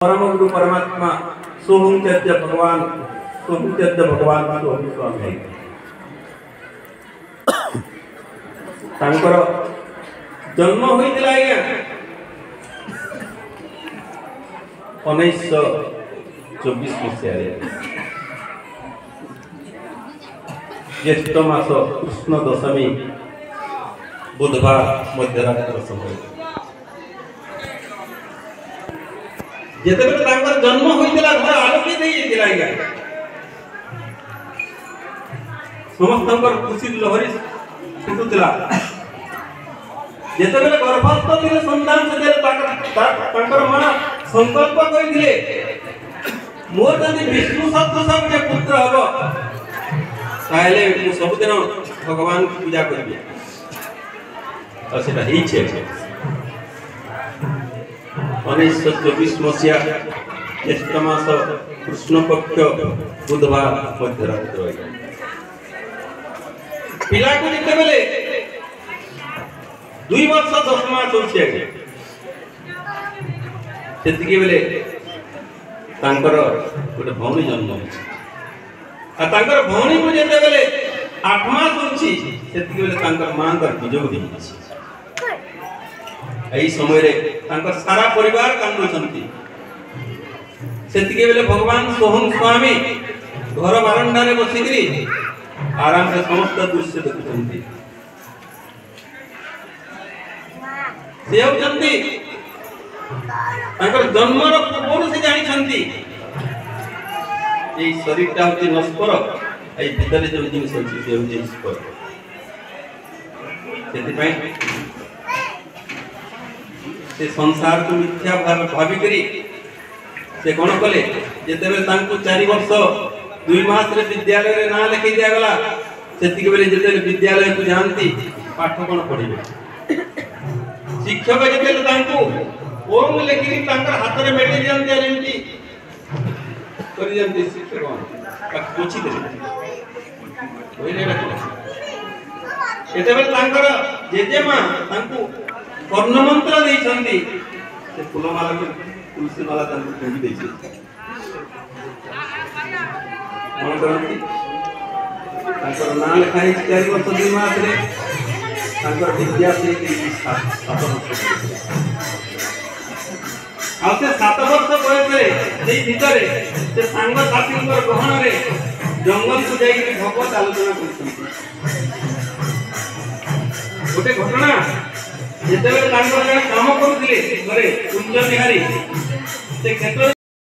परम गुरु परमात्मा सोहम त्यज्य भगवान सोहम स्वामी तांकर जन्म होइतिला आज्ञा 1924 मसीह ज्येष्ठ मास कृष्ण दशमी बुधवार मध्यरात्र समय जेतेबेले तांकर जन्म होइतिला घर आलोकित होइतिला आज्ञा समस्तंकर खुशी लहरी फुटुतिला जेतेबेले गर्भस्थ थिले संतान से तांकर मां संकल्प करिथिले मोर जदि विष्णु सदृश जे पुत्र हबो ताहले मु सब दिन भगवान की पूजा करबी और सेटा ही छे 1924 मसीहा ज्येष्ठ मास कृष्ण पक्ष बुधवार मध्यरात्र पिला को जेतेबेले 2 वर्ष 10 मास होछि सेतिके बेले तांकर गोटे भौणी जन्म होछि आ तांकर भौणी को जेतेबेले 8 मास होछि सेतिके बेले तांकर मां कर विजोग दिछि एई समय रे तांकर सारा परिवार कांदुछंती सेतिके बेले भगवान सोहम स्वामी घर बारंडा रे बसिकरी आराम से समस्त दृश्य देखुछंती से होचंती तांकर जन्मर पूर्व से जानि छंती ए शरीरटा होची नस्पर ए भितरे जो जिनिस होची से होची ईश्वर सेति पई से संसार को मिथ्या भाबी करी से कोन कले जेतेबे तांको 4 वर्ष 2 मास रे विद्यालय रे ना लिखि दिया गला सेति बेले जेतेबे विद्यालय को जानती पाठ कोन पढिबे शिक्षक जेतेबे तांको ओम लिखि तांकर हाथ रे मेडी जानती आरेंटी करि जानती शिक्षक पूछि दे ओइले रखो एतेबे तांकर जेजेमा तांको कर्ण मंत्र दे छंदी से फुलमाला के तुलसी माला तांको फेंकी दे छै मन करंती तांकर नाम लिखाई 4 वर्ष 2 मास रे तांकर विद्या से स्थापन आ से 7 वर्ष बयस रे जे भीतरे से सांग साथी ग्रहण रे जंगल को जाई भगवत आलोचना करछंती गोटे घटना जेतेबेले तांकर काम करूथिले घरे कुंज बिहारी से क्षेत्र